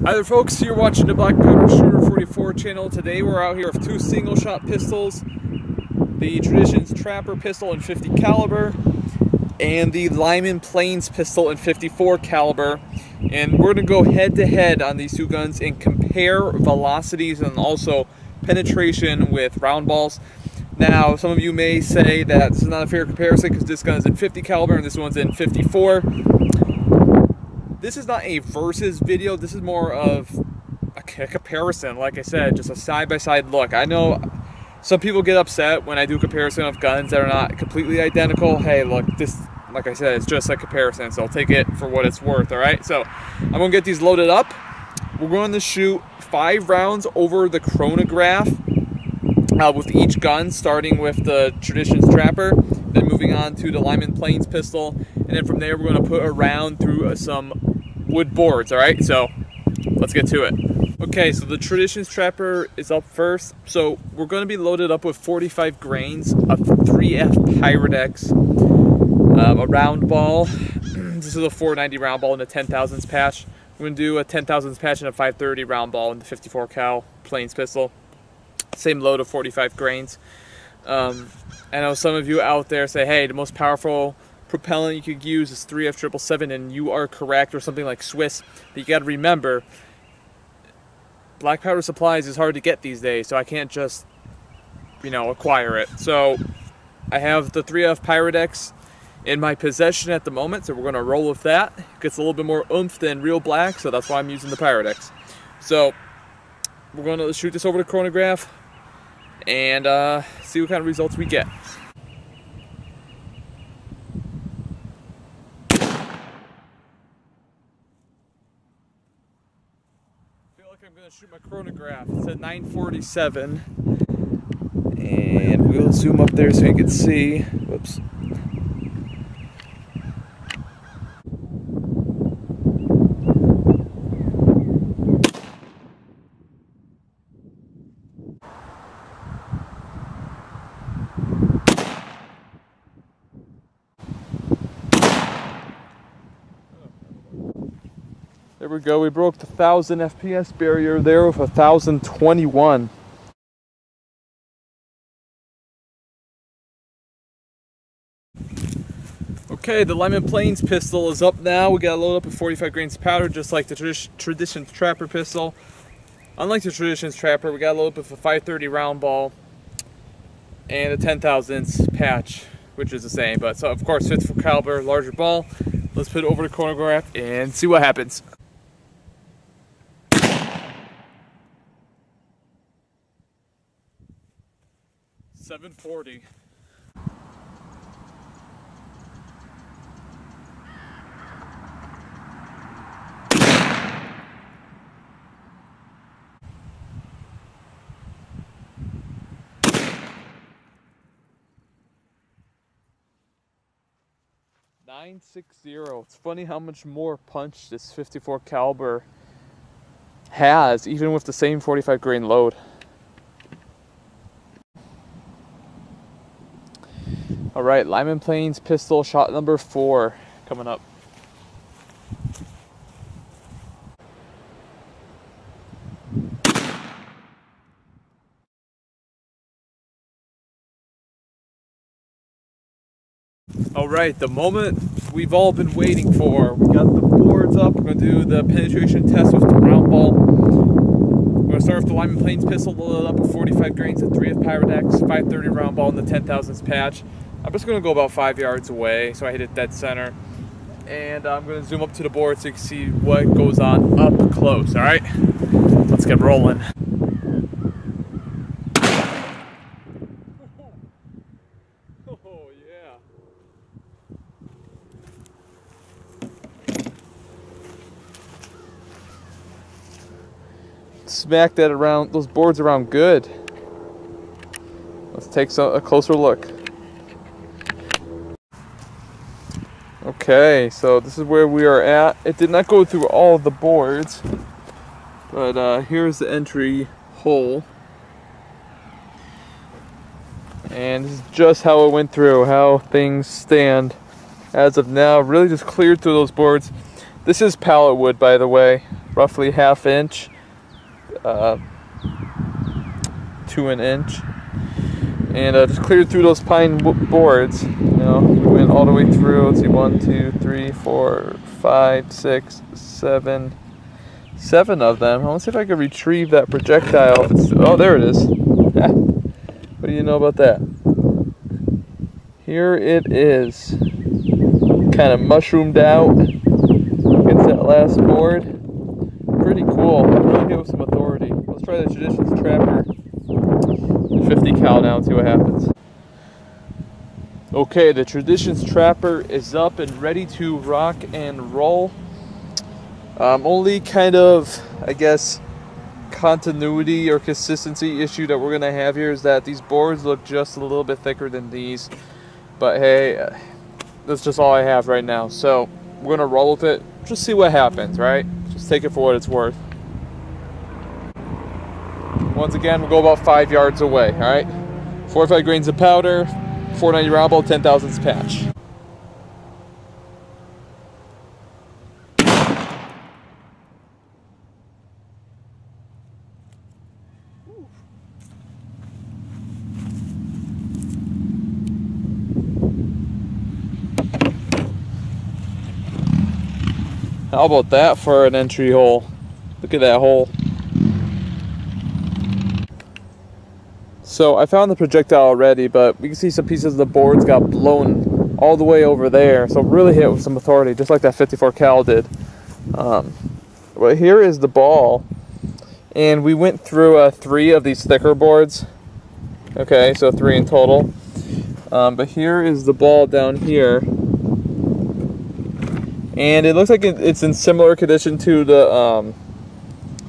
Hi there folks, you're watching the Black Powder Shooter 44 channel. Today we're out here with two single shot pistols, the Traditions Trapper pistol in 50 caliber and the Lyman Plains pistol in 54 caliber. And we're going to go head to head on these two guns and compare velocities and also penetration with round balls. Now, some of you may say that this is not a fair comparison because this gun is in 50 caliber and this one's in 54. This is not a versus video, this is more of a comparison. Like I said, just a side-by-side look. I know some people get upset when I do a comparison of guns that are not completely identical. Hey, look, this, like I said, it's just a comparison, so I'll take it for what it's worth, alright? So, I'm going to get these loaded up. We're going to shoot 5 rounds over the chronograph with each gun, starting with the Traditions Trapper, then moving on to the Lyman Plains pistol, and then from there we're going to put a round through some wood boards, alright? So, let's get to it. Okay, so the Traditions Trapper is up first. So, we're going to be loaded up with 45 grains of 3F Pyrex, a round ball. This is a 490 round ball and a 10,000s patch. We're going to do a 10,000s patch and a 530 round ball in the 54 cal Plains pistol. Same load of 45 grains. I know some of you out there say, hey, the most powerful propellant you could use is 3F 777, and you are correct, or something like Swiss. But you got to remember, black powder supplies is hard to get these days, so I can't just, acquire it. So I have the 3F Pyrex in my possession at the moment, so we're going to roll with that. It gets a little bit more oomph than real black, so that's why I'm using the Pyrex. So we're going to shoot this over the chronograph and see what kind of results we get. I'm going to shoot my chronograph. It's at 947, and we'll zoom up there so you can see. Whoops. There we go, we broke the 1000 FPS barrier there with 1021. Okay, the Lyman Plains pistol is up now. We got to load up with 45 grains of powder, just like the Traditions Trapper pistol. Unlike the Traditions Trapper, we got to load up with a 530 round ball and a 10,000s patch, which is the same, but so of course 54 caliber, larger ball. Let's put it over the chronograph and see what happens. $740. $960. It's funny how much more punch this 54 caliber has, even with the same 45 grain load. Alright, Lyman Plains pistol shot number 4 coming up. Alright, the moment we've all been waiting for. We got the boards up. We're going to do the penetration test with the round ball. We're going to start with the Lyman Plains pistol, loaded up with 45 grains of 3F Pyrex, 530 round ball, and the 10,000s patch. I'm just going to go about 5 yards away, so I hit it dead center. And I'm going to zoom up to the board so you can see what goes on up close, alright? Let's get rolling. Oh, yeah. Smack that around, those boards around good. Let's take a closer look. Okay, so this is where we are at. It did not go through all of the boards, but here's the entry hole. And this is just how it went through, how things stand as of now. Really just cleared through those boards. This is pallet wood, by the way. roughly 1/2 inch to an inch, and just cleared through those pine boards. You know, we went all the way through. Let's see, 1, 2, 3, 4, 5, 6, 7 of them. I want to see if I can retrieve that projectile. Oh, there it is. What do you know about that? Here it is. Kind of mushroomed out against that last board. Pretty cool. Really good with some authority. Let's try the Traditions Trapper 50 cal now and see what happens. Okay, the Traditions Trapper is up and ready to rock and roll. Only kind of, I guess, continuity or consistency issue that we're going to have here is that these boards look just a little bit thicker than these. But hey, that's just all I have right now. So we're going to roll with it. Just see what happens, right? Just take it for what it's worth. Once again, we'll go about 5 yards away, all right? 45 grains of powder, 490 round ball, 10 thousandths patch. How about that for an entry hole? Look at that hole. So I found the projectile already, but we can see some pieces of the boards got blown all the way over there. So really hit with some authority, just like that 54 cal did. Well, here is the ball, and we went through 3 of these thicker boards. Okay, so 3 in total. But here is the ball down here. And it looks like it's in similar condition to the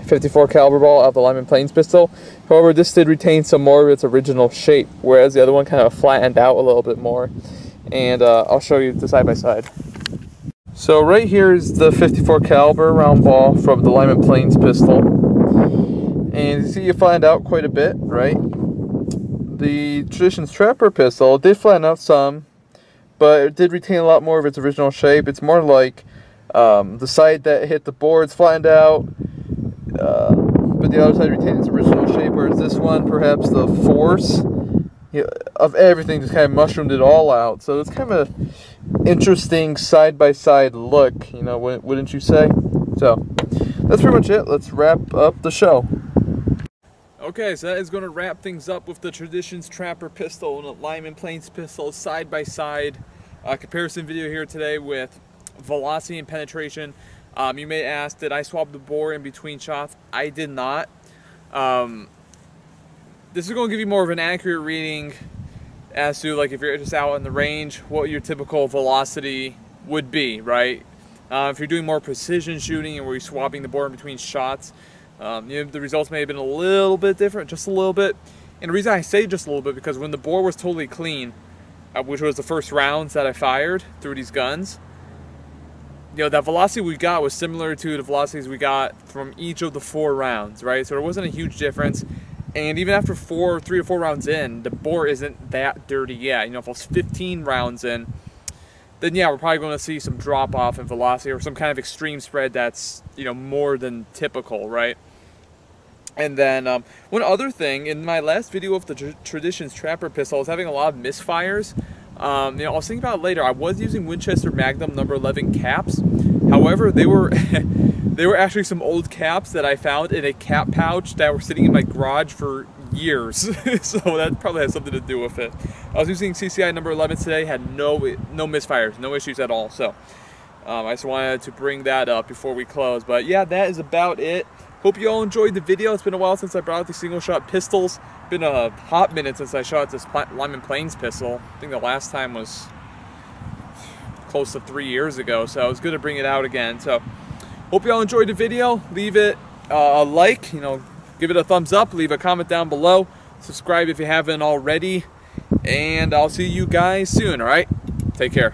54 caliber ball out of the Lyman Plains pistol. However, this did retain some more of its original shape, whereas the other one kind of flattened out a little bit more. And I'll show you the side by side. So right here is the 54 caliber round ball from the Lyman Plains pistol, and you see you flattened out quite a bit, right? The Traditions Trapper pistol did flatten out some, but it did retain a lot more of its original shape. It's more like the side that hit the boards flattened out, but the other side retained its original shape, whereas this one, perhaps the force of everything just kind of mushroomed it all out. So it's kind of an interesting side-by-side look, you know, wouldn't you say? So that's pretty much it. Let's wrap up the show. Okay, so that is going to wrap things up with the Traditions Trapper pistol and the Lyman Plains pistol side-by-side comparison video here today with velocity and penetration. You may ask, did I swap the bore in between shots? I did not. This is going to give you more of an accurate reading as to, like, if you're just out in the range, what your typical velocity would be, right? If you're doing more precision shooting and where you're swapping the bore in between shots, you know, the results may have been a little bit different, just a little bit. And the reason I say just a little bit, because when the bore was totally clean, which was the first rounds that I fired through these guns, you know, that velocity we got was similar to the velocities we got from each of the 4 rounds, right? So there wasn't a huge difference. And even after 3 or 4 rounds in, the bore isn't that dirty yet. You know, if it was 15 rounds in, then yeah, we're probably going to see some drop off in velocity or some kind of extreme spread that's, you know, more than typical, right? And then one other thing, in my last video of the Traditions Trapper pistol, I was having a lot of misfires. You know, I was thinking about it later. I was using Winchester Magnum number 11 caps. However, they were they were actually some old caps that I found in a cap pouch that were sitting in my garage for years. So that probably has something to do with it. I was using CCI number 11 today, had no misfires, no issues at all. So I just wanted to bring that up before we close. But yeah, that is about it. Hope you all enjoyed the video. It's been a while since I brought out the single shot pistols. Been a hot minute since I shot this Lyman Plains pistol. I think the last time was close to 3 years ago, so it was good to bring it out again. So hope you all enjoyed the video. Leave it a like, you know, give it a thumbs up, leave a comment down below, subscribe if you haven't already, and I'll see you guys soon. All right, take care.